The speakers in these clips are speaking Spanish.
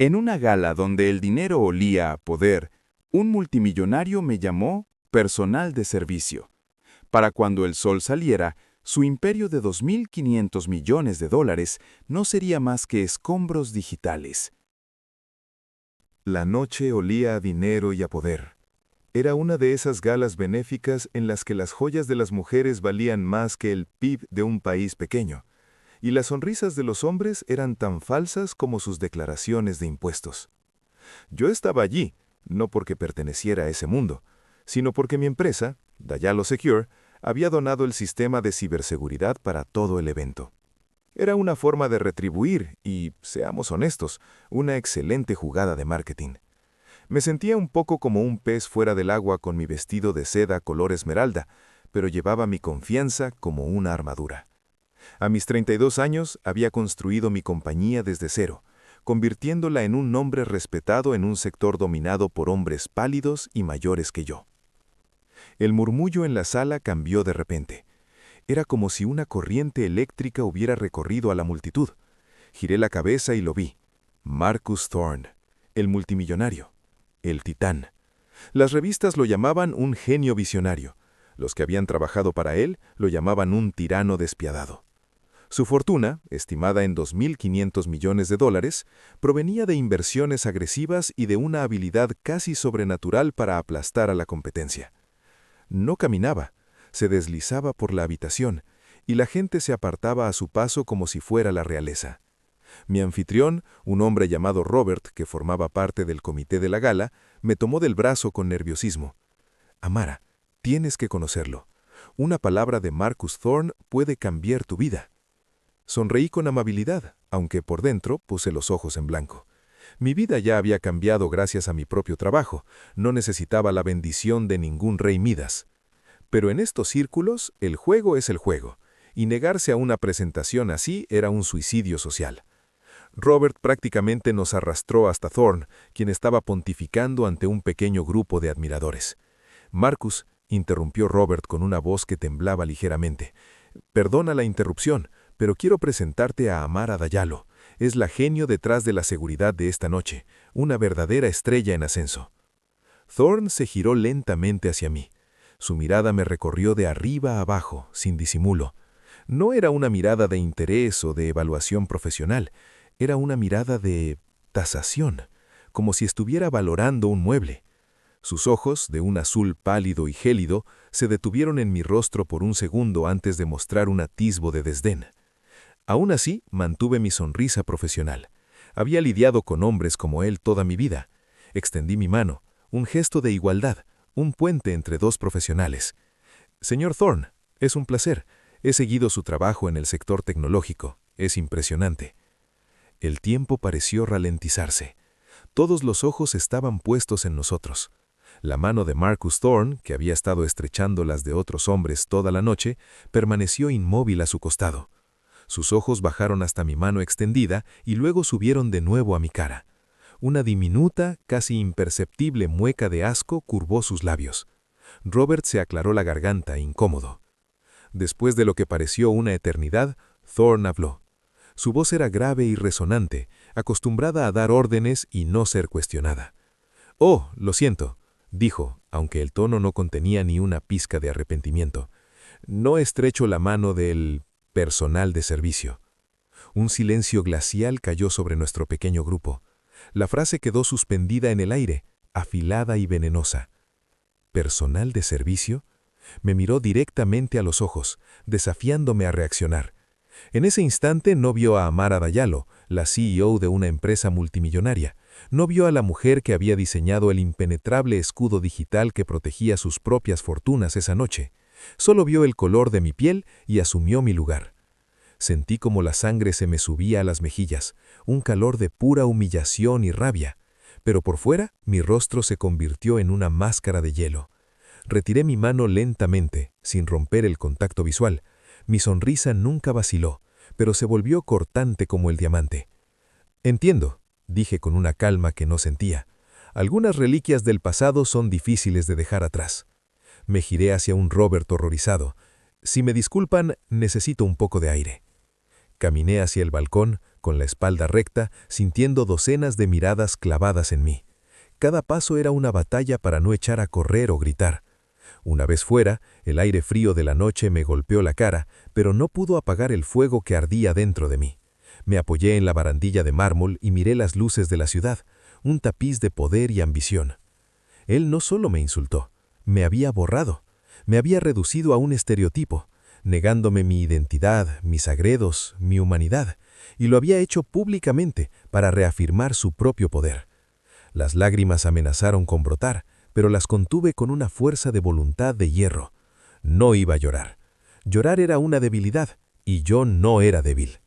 En una gala donde el dinero olía a poder, un multimillonario me llamó personal de servicio. Para cuando el sol saliera, su imperio de 2.500 millones de dólares no sería más que escombros digitales. La noche olía a dinero y a poder. Era una de esas galas benéficas en las que las joyas de las mujeres valían más que el PIB de un país pequeño, y las sonrisas de los hombres eran tan falsas como sus declaraciones de impuestos. Yo estaba allí, no porque perteneciera a ese mundo, sino porque mi empresa, Dayalo Secure, había donado el sistema de ciberseguridad para todo el evento. Era una forma de retribuir y, seamos honestos, una excelente jugada de marketing. Me sentía un poco como un pez fuera del agua con mi vestido de seda color esmeralda, pero llevaba mi confianza como una armadura. A mis 32 años había construido mi compañía desde cero, convirtiéndola en un nombre respetado en un sector dominado por hombres pálidos y mayores que yo. El murmullo en la sala cambió de repente. Era como si una corriente eléctrica hubiera recorrido a la multitud. Giré la cabeza y lo vi. Marcus Thorne, el multimillonario, el titán. Las revistas lo llamaban un genio visionario. Los que habían trabajado para él lo llamaban un tirano despiadado. Su fortuna, estimada en 2.500 millones de dólares, provenía de inversiones agresivas y de una habilidad casi sobrenatural para aplastar a la competencia. No caminaba, se deslizaba por la habitación, y la gente se apartaba a su paso como si fuera la realeza. Mi anfitrión, un hombre llamado Robert, que formaba parte del comité de la gala, me tomó del brazo con nerviosismo. «Amara, tienes que conocerlo. Una palabra de Marcus Thorne puede cambiar tu vida». Sonreí con amabilidad, aunque por dentro puse los ojos en blanco. Mi vida ya había cambiado gracias a mi propio trabajo, no necesitaba la bendición de ningún rey Midas. Pero en estos círculos, el juego es el juego, y negarse a una presentación así era un suicidio social. Robert prácticamente nos arrastró hasta Thorne, quien estaba pontificando ante un pequeño grupo de admiradores. «Marcus», interrumpió Robert con una voz que temblaba ligeramente, «perdona la interrupción, pero quiero presentarte a Amara Dayalo. Es la genio detrás de la seguridad de esta noche, una verdadera estrella en ascenso». Thorne se giró lentamente hacia mí. Su mirada me recorrió de arriba a abajo, sin disimulo. No era una mirada de interés o de evaluación profesional, era una mirada de tasación, como si estuviera valorando un mueble. Sus ojos, de un azul pálido y gélido, se detuvieron en mi rostro por un segundo antes de mostrar un atisbo de desdén. Aún así, mantuve mi sonrisa profesional. Había lidiado con hombres como él toda mi vida. Extendí mi mano, un gesto de igualdad, un puente entre dos profesionales. «Señor Thorne, es un placer. He seguido su trabajo en el sector tecnológico. Es impresionante». El tiempo pareció ralentizarse. Todos los ojos estaban puestos en nosotros. La mano de Marcus Thorne, que había estado estrechando las de otros hombres toda la noche, permaneció inmóvil a su costado. Sus ojos bajaron hasta mi mano extendida y luego subieron de nuevo a mi cara. Una diminuta, casi imperceptible mueca de asco curvó sus labios. Robert se aclaró la garganta, incómodo. Después de lo que pareció una eternidad, Thorne habló. Su voz era grave y resonante, acostumbrada a dar órdenes y no ser cuestionada. «Oh, lo siento», dijo, aunque el tono no contenía ni una pizca de arrepentimiento. «No estrecho la mano del personal de servicio». Un silencio glacial cayó sobre nuestro pequeño grupo. La frase quedó suspendida en el aire, afilada y venenosa. ¿Personal de servicio? Me miró directamente a los ojos, desafiándome a reaccionar. En ese instante no vio a Amara Dayalo, la CEO de una empresa multimillonaria. No vio a la mujer que había diseñado el impenetrable escudo digital que protegía sus propias fortunas esa noche. Solo vio el color de mi piel y asumió mi lugar. Sentí como la sangre se me subía a las mejillas, un calor de pura humillación y rabia. Pero por fuera, mi rostro se convirtió en una máscara de hielo. Retiré mi mano lentamente, sin romper el contacto visual. Mi sonrisa nunca vaciló, pero se volvió cortante como el diamante. «Entiendo», dije con una calma que no sentía. «Algunas reliquias del pasado son difíciles de dejar atrás». Me giré hacia un Robert horrorizado. «Si me disculpan, necesito un poco de aire». Caminé hacia el balcón, con la espalda recta, sintiendo docenas de miradas clavadas en mí. Cada paso era una batalla para no echar a correr o gritar. Una vez fuera, el aire frío de la noche me golpeó la cara, pero no pudo apagar el fuego que ardía dentro de mí. Me apoyé en la barandilla de mármol y miré las luces de la ciudad, un tapiz de poder y ambición. Él no solo me insultó, me había borrado, me había reducido a un estereotipo, negándome mi identidad, mis agredos, mi humanidad, y lo había hecho públicamente para reafirmar su propio poder. Las lágrimas amenazaron con brotar, pero las contuve con una fuerza de voluntad de hierro. No iba a llorar. Llorar era una debilidad, y yo no era débil.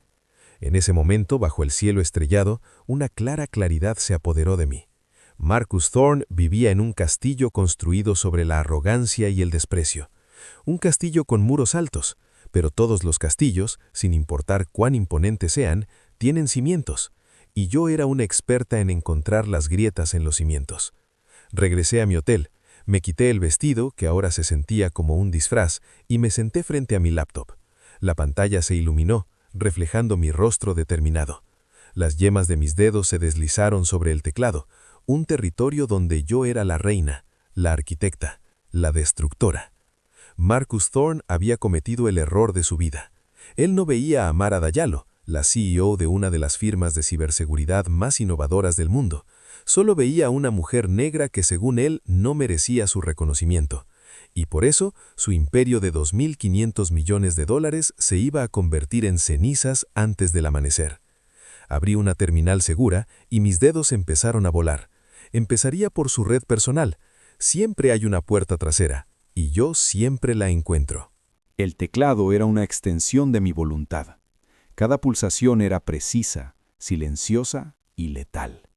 En ese momento, bajo el cielo estrellado, una clara claridad se apoderó de mí. Marcus Thorne vivía en un castillo construido sobre la arrogancia y el desprecio. Un castillo con muros altos, pero todos los castillos, sin importar cuán imponentes sean, tienen cimientos, y yo era una experta en encontrar las grietas en los cimientos. Regresé a mi hotel, me quité el vestido, que ahora se sentía como un disfraz, y me senté frente a mi laptop. La pantalla se iluminó, reflejando mi rostro determinado. Las yemas de mis dedos se deslizaron sobre el teclado, un territorio donde yo era la reina, la arquitecta, la destructora. Marcus Thorne había cometido el error de su vida. Él no veía a Mara Dayalo, la CEO de una de las firmas de ciberseguridad más innovadoras del mundo. Solo veía a una mujer negra que según él no merecía su reconocimiento. Y por eso, su imperio de $2.500 millones se iba a convertir en cenizas antes del amanecer. Abrí una terminal segura y mis dedos empezaron a volar. Empezaría por su red personal. Siempre hay una puerta trasera, y yo siempre la encuentro. El teclado era una extensión de mi voluntad. Cada pulsación era precisa, silenciosa y letal.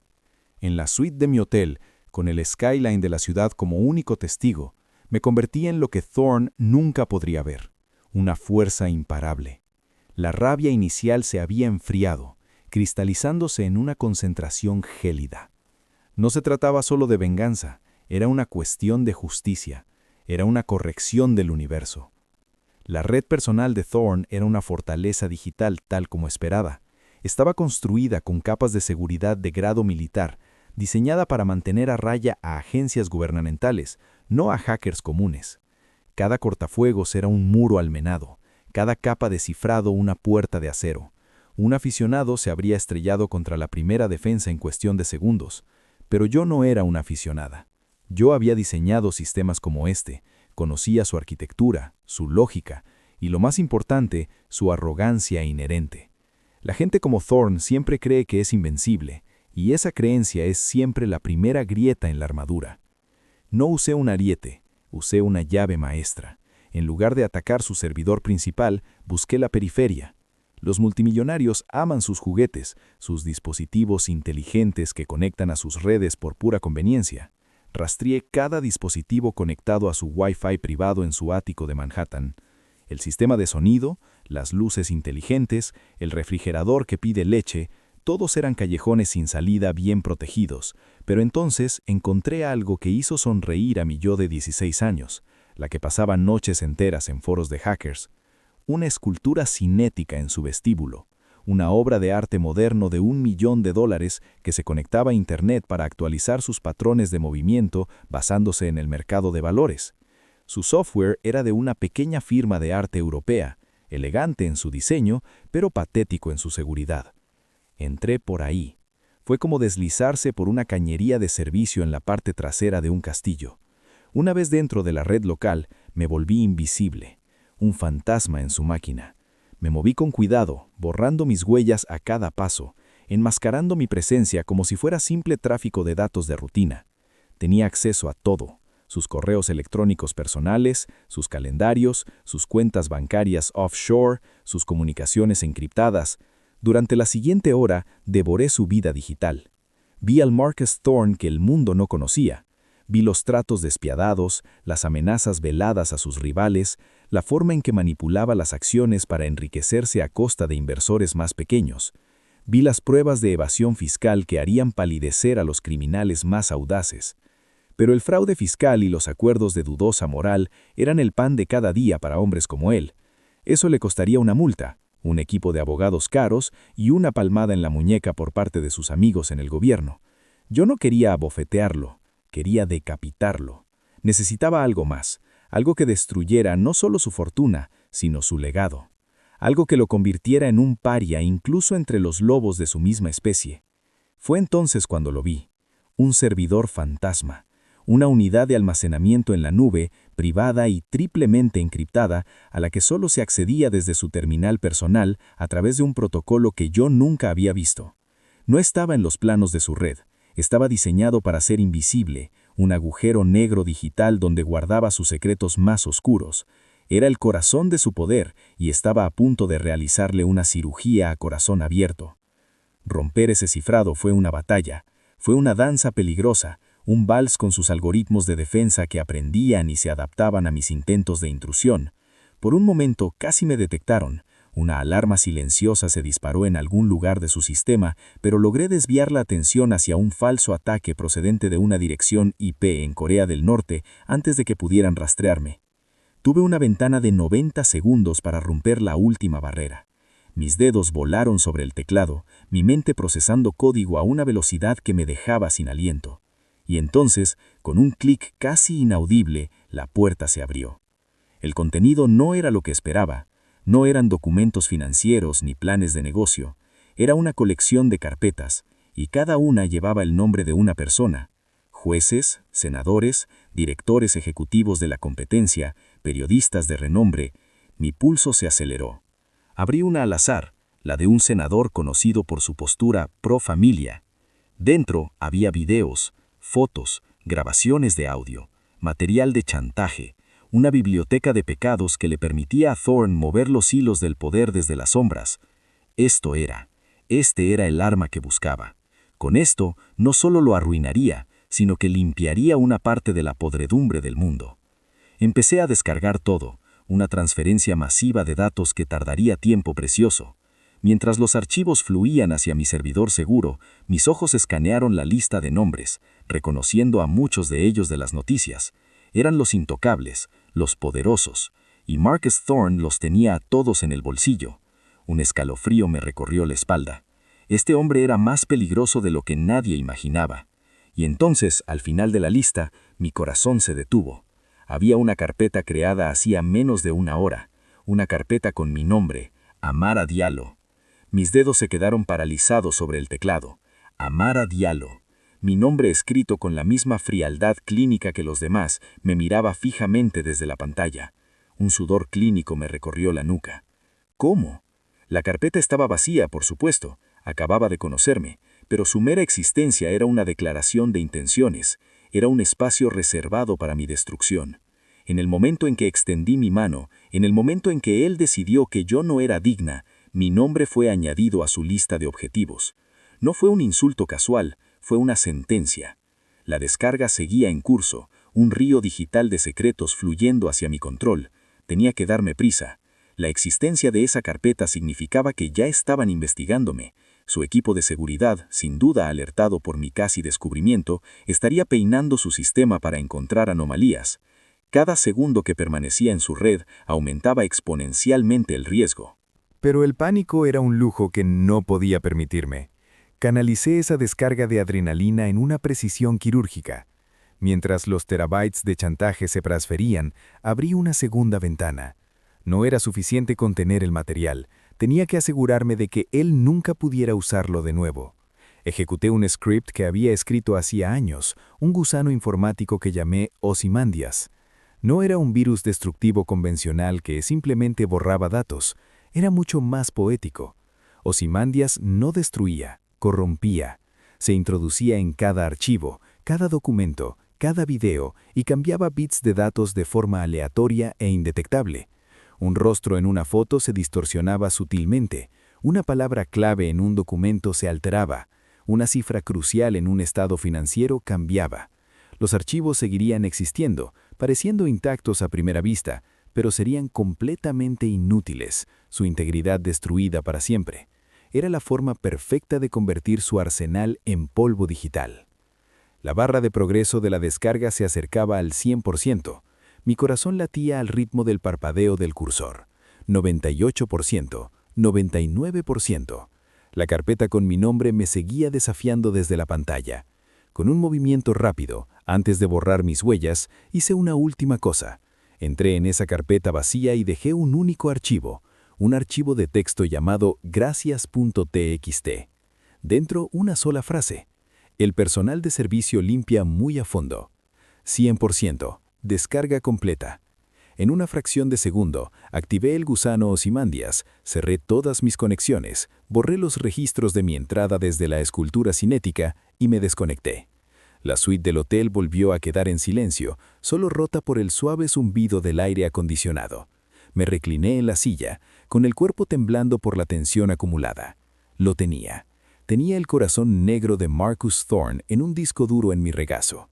En la suite de mi hotel, con el skyline de la ciudad como único testigo, me convertí en lo que Thorne nunca podría ver, una fuerza imparable. La rabia inicial se había enfriado, cristalizándose en una concentración gélida. No se trataba solo de venganza, era una cuestión de justicia, era una corrección del universo. La red personal de Thorne era una fortaleza digital tal como esperaba. Estaba construida con capas de seguridad de grado militar, diseñada para mantener a raya a agencias gubernamentales, no a hackers comunes. Cada cortafuegos era un muro almenado, cada capa de cifrado una puerta de acero. Un aficionado se habría estrellado contra la primera defensa en cuestión de segundos, pero yo no era una aficionada. Yo había diseñado sistemas como este, conocía su arquitectura, su lógica y, lo más importante, su arrogancia inherente. La gente como Thorne siempre cree que es invencible, y esa creencia es siempre la primera grieta en la armadura. No usé un ariete, usé una llave maestra. En lugar de atacar su servidor principal, busqué la periferia. Los multimillonarios aman sus juguetes, sus dispositivos inteligentes que conectan a sus redes por pura conveniencia. Rastreé cada dispositivo conectado a su Wi-Fi privado en su ático de Manhattan. El sistema de sonido, las luces inteligentes, el refrigerador que pide leche, todos eran callejones sin salida bien protegidos, pero entonces encontré algo que hizo sonreír a mi yo de 16 años, la que pasaba noches enteras en foros de hackers. Una escultura cinética en su vestíbulo, una obra de arte moderno de $1 millón que se conectaba a Internet para actualizar sus patrones de movimiento basándose en el mercado de valores. Su software era de una pequeña firma de arte europea, elegante en su diseño, pero patético en su seguridad. Entré por ahí. Fue como deslizarse por una cañería de servicio en la parte trasera de un castillo. Una vez dentro de la red local, me volví invisible, un fantasma en su máquina. Me moví con cuidado, borrando mis huellas a cada paso, enmascarando mi presencia como si fuera simple tráfico de datos de rutina. Tenía acceso a todo, sus correos electrónicos personales, sus calendarios, sus cuentas bancarias offshore, sus comunicaciones encriptadas. Durante la siguiente hora, devoré su vida digital. Vi al Marcus Thorne que el mundo no conocía. Vi los tratos despiadados, las amenazas veladas a sus rivales, la forma en que manipulaba las acciones para enriquecerse a costa de inversores más pequeños. Vi las pruebas de evasión fiscal que harían palidecer a los criminales más audaces. Pero el fraude fiscal y los acuerdos de dudosa moral eran el pan de cada día para hombres como él. Eso le costaría una multa, un equipo de abogados caros y una palmada en la muñeca por parte de sus amigos en el gobierno. Yo no quería abofetearlo, quería decapitarlo. Necesitaba algo más, algo que destruyera no solo su fortuna, sino su legado. Algo que lo convirtiera en un paria incluso entre los lobos de su misma especie. Fue entonces cuando lo vi. Un servidor fantasma. Una unidad de almacenamiento en la nube, privada y triplemente encriptada, a la que solo se accedía desde su terminal personal a través de un protocolo que yo nunca había visto. No estaba en los planos de su red, estaba diseñado para ser invisible, un agujero negro digital donde guardaba sus secretos más oscuros. Era el corazón de su poder y estaba a punto de realizarle una cirugía a corazón abierto. Romper ese cifrado fue una batalla, fue una danza peligrosa, un vals con sus algoritmos de defensa que aprendían y se adaptaban a mis intentos de intrusión. Por un momento casi me detectaron. Una alarma silenciosa se disparó en algún lugar de su sistema, pero logré desviar la atención hacia un falso ataque procedente de una dirección IP en Corea del Norte antes de que pudieran rastrearme. Tuve una ventana de 90 segundos para romper la última barrera. Mis dedos volaron sobre el teclado, mi mente procesando código a una velocidad que me dejaba sin aliento. Y entonces, con un clic casi inaudible, la puerta se abrió. El contenido no era lo que esperaba. No eran documentos financieros ni planes de negocio. Era una colección de carpetas, y cada una llevaba el nombre de una persona. Jueces, senadores, directores ejecutivos de la competencia, periodistas de renombre. Mi pulso se aceleró. Abrí una al azar, la de un senador conocido por su postura pro familia. Dentro había videos, fotos, grabaciones de audio, material de chantaje, una biblioteca de pecados que le permitía a Thorne mover los hilos del poder desde las sombras. Este era el arma que buscaba. Con esto no solo lo arruinaría, sino que limpiaría una parte de la podredumbre del mundo. Empecé a descargar todo, una transferencia masiva de datos que tardaría tiempo precioso. Mientras los archivos fluían hacia mi servidor seguro, mis ojos escanearon la lista de nombres, reconociendo a muchos de ellos de las noticias. Eran los intocables, los poderosos, y Marcus Thorne los tenía a todos en el bolsillo. Un escalofrío me recorrió la espalda. Este hombre era más peligroso de lo que nadie imaginaba. Y entonces, al final de la lista, mi corazón se detuvo. Había una carpeta creada hacía menos de una hora, una carpeta con mi nombre, Amara Diallo. Mis dedos se quedaron paralizados sobre el teclado. Amara Diallo. Mi nombre escrito con la misma frialdad clínica que los demás me miraba fijamente desde la pantalla. Un sudor clínico me recorrió la nuca. ¿Cómo? La carpeta estaba vacía, por supuesto. Acababa de conocerme, pero su mera existencia era una declaración de intenciones. Era un espacio reservado para mi destrucción. En el momento en que extendí mi mano, en el momento en que él decidió que yo no era digna, mi nombre fue añadido a su lista de objetivos. No fue un insulto casual, fue una sentencia. La descarga seguía en curso, un río digital de secretos fluyendo hacia mi control. Tenía que darme prisa. La existencia de esa carpeta significaba que ya estaban investigándome. Su equipo de seguridad, sin duda alertado por mi casi descubrimiento, estaría peinando su sistema para encontrar anomalías. Cada segundo que permanecía en su red aumentaba exponencialmente el riesgo. Pero el pánico era un lujo que no podía permitirme. Canalicé esa descarga de adrenalina en una precisión quirúrgica. Mientras los terabytes de chantaje se transferían, abrí una segunda ventana. No era suficiente con tener el material, tenía que asegurarme de que él nunca pudiera usarlo de nuevo. Ejecuté un script que había escrito hacía años, un gusano informático que llamé Ozymandias. No era un virus destructivo convencional que simplemente borraba datos, era mucho más poético. Ozymandias no destruía, corrompía. Se introducía en cada archivo, cada documento, cada video y cambiaba bits de datos de forma aleatoria e indetectable. Un rostro en una foto se distorsionaba sutilmente, una palabra clave en un documento se alteraba, una cifra crucial en un estado financiero cambiaba. Los archivos seguirían existiendo, pareciendo intactos a primera vista, pero serían completamente inútiles, su integridad destruida para siempre. Era la forma perfecta de convertir su arsenal en polvo digital. La barra de progreso de la descarga se acercaba al 100%. Mi corazón latía al ritmo del parpadeo del cursor. 98%, 99%. La carpeta con mi nombre me seguía desafiando desde la pantalla. Con un movimiento rápido, antes de borrar mis huellas, hice una última cosa. Entré en esa carpeta vacía y dejé un único archivo, un archivo de texto llamado gracias.txt. Dentro una sola frase. El personal de servicio limpia muy a fondo. 100%. Descarga completa. En una fracción de segundo, activé el gusano Ozymandias, cerré todas mis conexiones, borré los registros de mi entrada desde la escultura cinética y me desconecté. La suite del hotel volvió a quedar en silencio, solo rota por el suave zumbido del aire acondicionado. Me recliné en la silla, con el cuerpo temblando por la tensión acumulada. Lo tenía. Tenía el corazón negro de Marcus Thorne en un disco duro en mi regazo.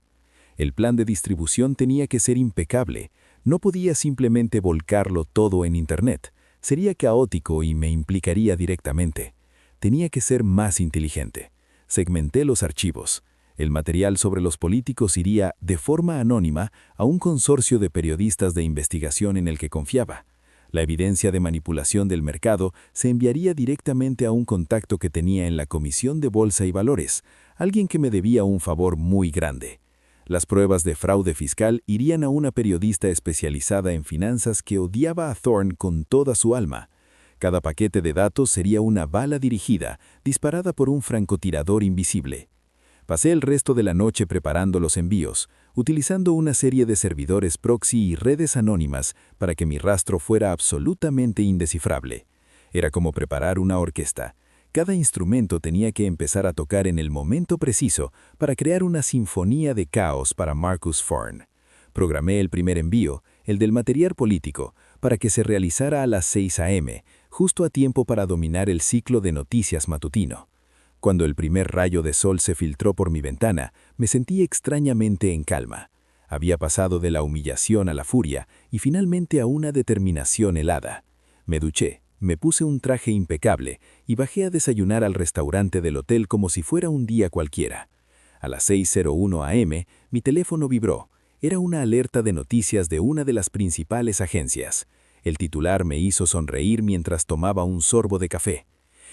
El plan de distribución tenía que ser impecable. No podía simplemente volcarlo todo en Internet. Sería caótico y me implicaría directamente. Tenía que ser más inteligente. Segmenté los archivos. El material sobre los políticos iría, de forma anónima, a un consorcio de periodistas de investigación en el que confiaba. La evidencia de manipulación del mercado se enviaría directamente a un contacto que tenía en la Comisión de Bolsa y Valores, alguien que me debía un favor muy grande. Las pruebas de fraude fiscal irían a una periodista especializada en finanzas que odiaba a Thorne con toda su alma. Cada paquete de datos sería una bala dirigida, disparada por un francotirador invisible. Pasé el resto de la noche preparando los envíos, utilizando una serie de servidores proxy y redes anónimas para que mi rastro fuera absolutamente indescifrable. Era como preparar una orquesta. Cada instrumento tenía que empezar a tocar en el momento preciso para crear una sinfonía de caos para Marcus Thorne. Programé el primer envío, el del material político, para que se realizara a las 6 a.m., justo a tiempo para dominar el ciclo de noticias matutino. Cuando el primer rayo de sol se filtró por mi ventana, me sentí extrañamente en calma. Había pasado de la humillación a la furia y finalmente a una determinación helada. Me duché. Me puse un traje impecable y bajé a desayunar al restaurante del hotel como si fuera un día cualquiera. A las 6:01 a.m., mi teléfono vibró. Era una alerta de noticias de una de las principales agencias. El titular me hizo sonreír mientras tomaba un sorbo de café.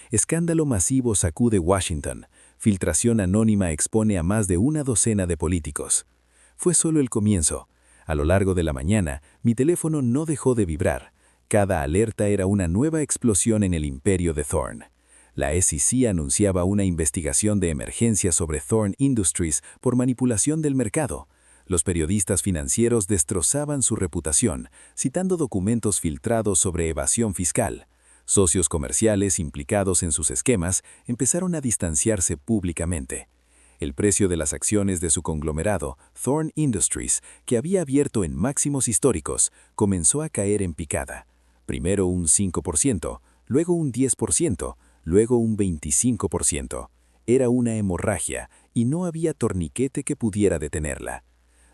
Escándalo masivo sacude Washington. Filtración anónima expone a más de una docena de políticos. Fue solo el comienzo. A lo largo de la mañana, mi teléfono no dejó de vibrar. Cada alerta era una nueva explosión en el imperio de Thorne. La SEC anunciaba una investigación de emergencia sobre Thorne Industries por manipulación del mercado. Los periodistas financieros destrozaban su reputación, citando documentos filtrados sobre evasión fiscal. Socios comerciales implicados en sus esquemas empezaron a distanciarse públicamente. El precio de las acciones de su conglomerado, Thorne Industries, que había abierto en máximos históricos, comenzó a caer en picada. Primero un 5%, luego un 10%, luego un 25%. Era una hemorragia y no había torniquete que pudiera detenerla.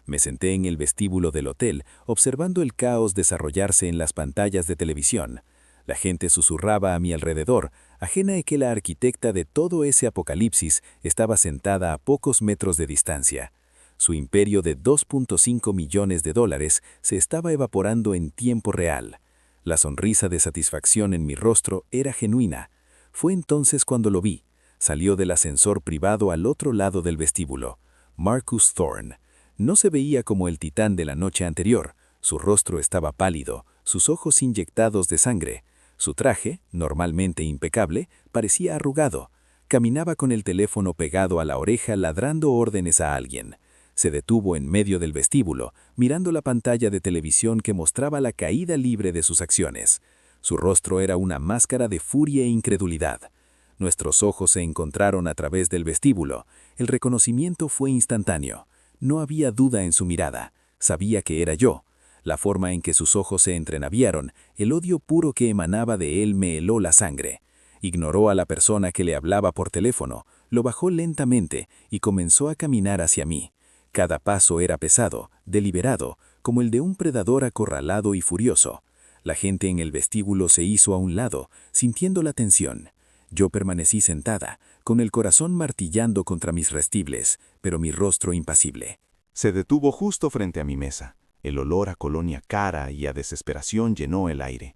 Me senté en el vestíbulo del hotel, observando el caos desarrollarse en las pantallas de televisión. La gente susurraba a mi alrededor, ajena a que la arquitecta de todo ese apocalipsis estaba sentada a pocos metros de distancia. Su imperio de $2.5 millones se estaba evaporando en tiempo real. La sonrisa de satisfacción en mi rostro era genuina. Fue entonces cuando lo vi. Salió del ascensor privado al otro lado del vestíbulo. Marcus Thorne. No se veía como el titán de la noche anterior. Su rostro estaba pálido, sus ojos inyectados de sangre. Su traje, normalmente impecable, parecía arrugado. Caminaba con el teléfono pegado a la oreja ladrando órdenes a alguien. Se detuvo en medio del vestíbulo, mirando la pantalla de televisión que mostraba la caída libre de sus acciones. Su rostro era una máscara de furia e incredulidad. Nuestros ojos se encontraron a través del vestíbulo. El reconocimiento fue instantáneo. No había duda en su mirada. Sabía que era yo. La forma en que sus ojos se entrenaviaron, el odio puro que emanaba de él me heló la sangre. Ignoró a la persona que le hablaba por teléfono, lo bajó lentamente y comenzó a caminar hacia mí. Cada paso era pesado, deliberado, como el de un predador acorralado y furioso. La gente en el vestíbulo se hizo a un lado, sintiendo la tensión. Yo permanecí sentada, con el corazón martillando contra mis restibles, pero mi rostro impasible. Se detuvo justo frente a mi mesa. El olor a colonia cara y a desesperación llenó el aire.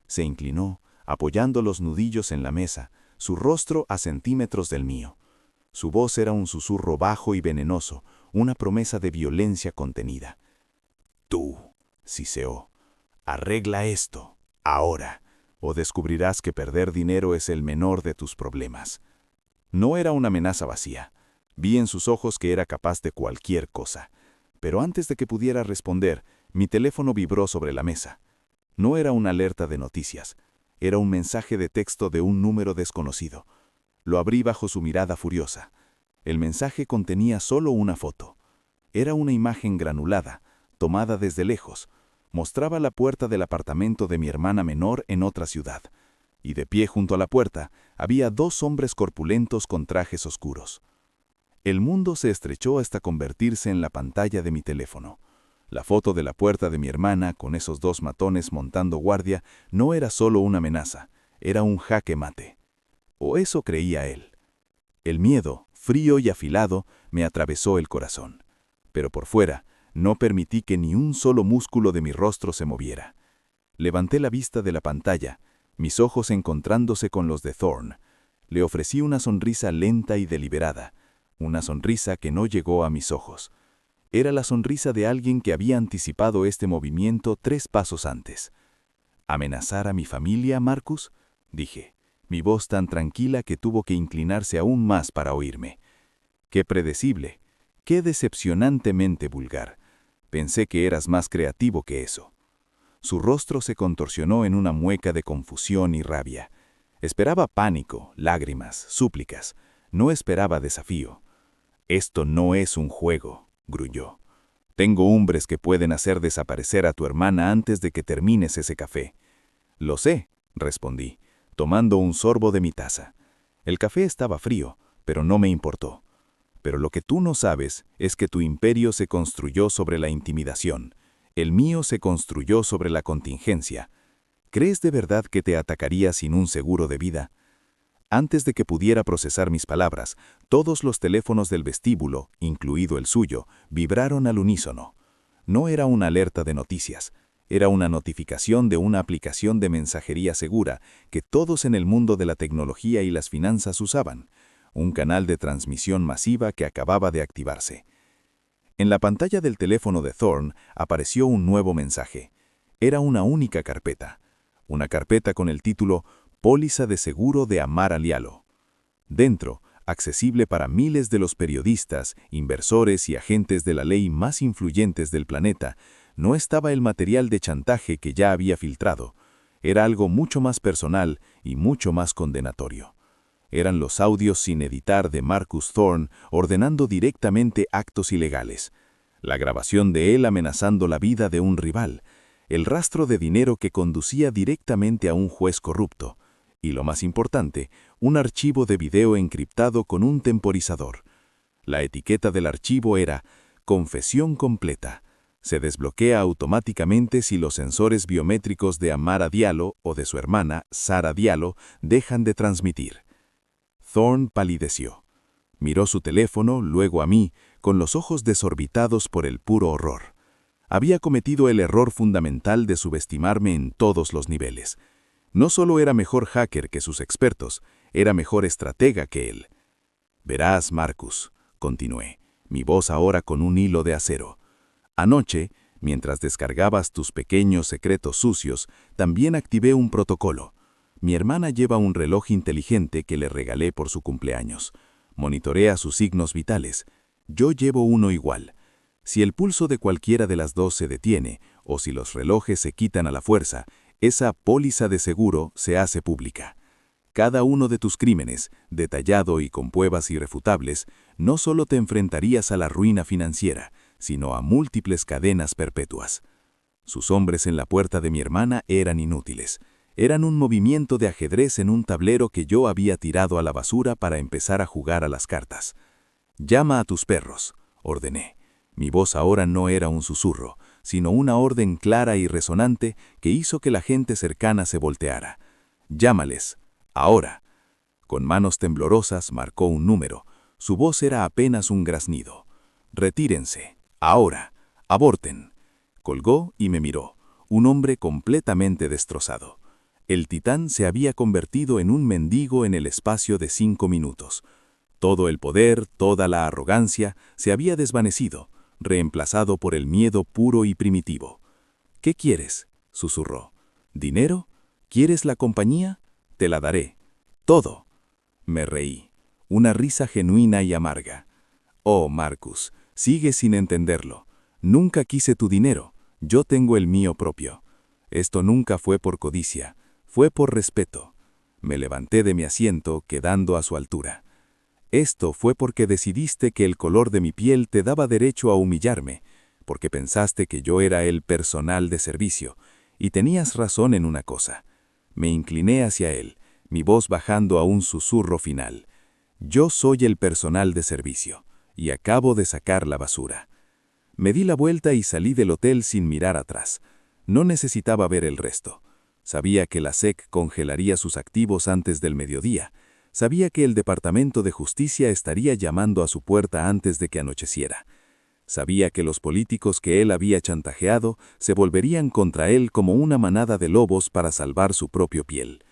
Se inclinó, apoyando los nudillos en la mesa, su rostro a centímetros del mío. Su voz era un susurro bajo y venenoso, una promesa de violencia contenida. Tú, siseó, arregla esto, ahora, o descubrirás que perder dinero es el menor de tus problemas. No era una amenaza vacía. Vi en sus ojos que era capaz de cualquier cosa. Pero antes de que pudiera responder, mi teléfono vibró sobre la mesa. No era una alerta de noticias. Era un mensaje de texto de un número desconocido. Lo abrí bajo su mirada furiosa. El mensaje contenía solo una foto. Era una imagen granulada, tomada desde lejos. Mostraba la puerta del apartamento de mi hermana menor en otra ciudad. Y de pie junto a la puerta había 2 hombres corpulentos con trajes oscuros. El mundo se estrechó hasta convertirse en la pantalla de mi teléfono. La foto de la puerta de mi hermana, con esos 2 matones montando guardia, no era solo una amenaza, era un jaque mate. O eso creía él. El miedo, frío y afilado, me atravesó el corazón. Pero por fuera, no permití que ni un solo músculo de mi rostro se moviera. Levanté la vista de la pantalla, mis ojos encontrándose con los de Thorne. Le ofrecí una sonrisa lenta y deliberada, una sonrisa que no llegó a mis ojos. Era la sonrisa de alguien que había anticipado este movimiento 3 pasos antes. ¿Amenazar a mi familia, Marcus?, dije, mi voz tan tranquila que tuvo que inclinarse aún más para oírme. Qué predecible, qué decepcionantemente vulgar. Pensé que eras más creativo que eso. Su rostro se contorsionó en una mueca de confusión y rabia. Esperaba pánico, lágrimas, súplicas. No esperaba desafío. Esto no es un juego, gruñó. Tengo hombres que pueden hacer desaparecer a tu hermana antes de que termines ese café. Lo sé, respondí, tomando un sorbo de mi taza. El café estaba frío, pero no me importó. Pero lo que tú no sabes es que tu imperio se construyó sobre la intimidación. El mío se construyó sobre la contingencia. ¿Crees de verdad que te atacaría sin un seguro de vida? Antes de que pudiera procesar mis palabras, todos los teléfonos del vestíbulo, incluido el suyo, vibraron al unísono. No era una alerta de noticias, era una notificación de una aplicación de mensajería segura que todos en el mundo de la tecnología y las finanzas usaban, un canal de transmisión masiva que acababa de activarse. En la pantalla del teléfono de Thorne apareció un nuevo mensaje. Era una única carpeta. Una carpeta con el título Póliza de seguro de Amara Lialo. Dentro, accesible para miles de los periodistas, inversores y agentes de la ley más influyentes del planeta, no estaba el material de chantaje que ya había filtrado. Era algo mucho más personal y mucho más condenatorio. Eran los audios sin editar de Marcus Thorne ordenando directamente actos ilegales. La grabación de él amenazando la vida de un rival. El rastro de dinero que conducía directamente a un juez corrupto. Y lo más importante, un archivo de video encriptado con un temporizador. La etiqueta del archivo era «Confesión completa». Se desbloquea automáticamente si los sensores biométricos de Amara Diallo o de su hermana, Sara Diallo, dejan de transmitir. Thorne palideció. Miró su teléfono, luego a mí, con los ojos desorbitados por el puro horror. Había cometido el error fundamental de subestimarme en todos los niveles. No solo era mejor hacker que sus expertos, era mejor estratega que él. Verás, Marcus, continué, mi voz ahora con un hilo de acero. Anoche, mientras descargabas tus pequeños secretos sucios, también activé un protocolo. Mi hermana lleva un reloj inteligente que le regalé por su cumpleaños. Monitorea sus signos vitales. Yo llevo uno igual. Si el pulso de cualquiera de las 2 se detiene, o si los relojes se quitan a la fuerza, esa póliza de seguro se hace pública. Cada uno de tus crímenes, detallado y con pruebas irrefutables, no solo te enfrentarías a la ruina financiera, sino a múltiples cadenas perpetuas. Sus hombres en la puerta de mi hermana eran inútiles. Eran un movimiento de ajedrez en un tablero que yo había tirado a la basura para empezar a jugar a las cartas. «Llama a tus perros», ordené. Mi voz ahora no era un susurro, sino una orden clara y resonante que hizo que la gente cercana se volteara. «Llámales, ahora». Con manos temblorosas marcó un número. Su voz era apenas un graznido. «Retírense, ahora, aborten». Colgó y me miró, un hombre completamente destrozado. El titán se había convertido en un mendigo en el espacio de 5 minutos. Todo el poder, toda la arrogancia se había desvanecido, reemplazado por el miedo puro y primitivo. «¿Qué quieres?», susurró. «¿Dinero? ¿Quieres la compañía? Te la daré. Todo». Me reí. Una risa genuina y amarga. «Oh, Marcus, sigues sin entenderlo. Nunca quise tu dinero. Yo tengo el mío propio. Esto nunca fue por codicia. Fue por respeto». Me levanté de mi asiento, quedando a su altura. «Esto fue porque decidiste que el color de mi piel te daba derecho a humillarme, porque pensaste que yo era el personal de servicio, y tenías razón en una cosa». Me incliné hacia él, mi voz bajando a un susurro final. «Yo soy el personal de servicio, y acabo de sacar la basura». Me di la vuelta y salí del hotel sin mirar atrás. No necesitaba ver el resto. Sabía que la SEC congelaría sus activos antes del mediodía. Sabía que el Departamento de Justicia estaría llamando a su puerta antes de que anocheciera. Sabía que los políticos que él había chantajeado se volverían contra él como una manada de lobos para salvar su propia piel.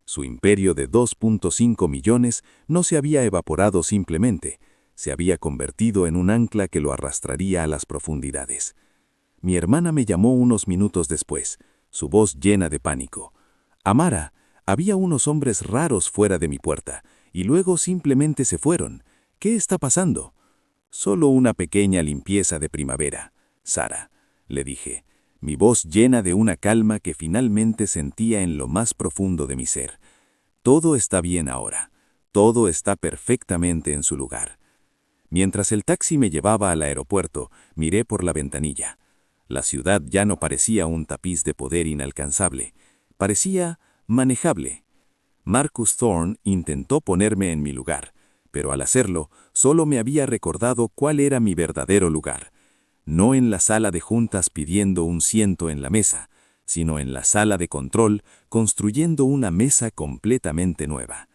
Su imperio de 2.5 millones no se había evaporado simplemente, se había convertido en un ancla que lo arrastraría a las profundidades. Mi hermana me llamó unos minutos después, su voz llena de pánico. «Amara, había unos hombres raros fuera de mi puerta, y luego simplemente se fueron. ¿Qué está pasando?» «Solo una pequeña limpieza de primavera, Sara», le dije, mi voz llena de una calma que finalmente sentía en lo más profundo de mi ser. «Todo está bien ahora. Todo está perfectamente en su lugar». Mientras el taxi me llevaba al aeropuerto, miré por la ventanilla. La ciudad ya no parecía un tapiz de poder inalcanzable. Parecía manejable. Marcus Thorne intentó ponerme en mi lugar, pero al hacerlo, solo me había recordado cuál era mi verdadero lugar. No en la sala de juntas pidiendo un ciento en la mesa, sino en la sala de control construyendo una mesa completamente nueva.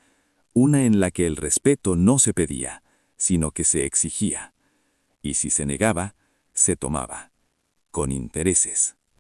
Una en la que el respeto no se pedía, sino que se exigía. Y si se negaba, se tomaba. Con intereses.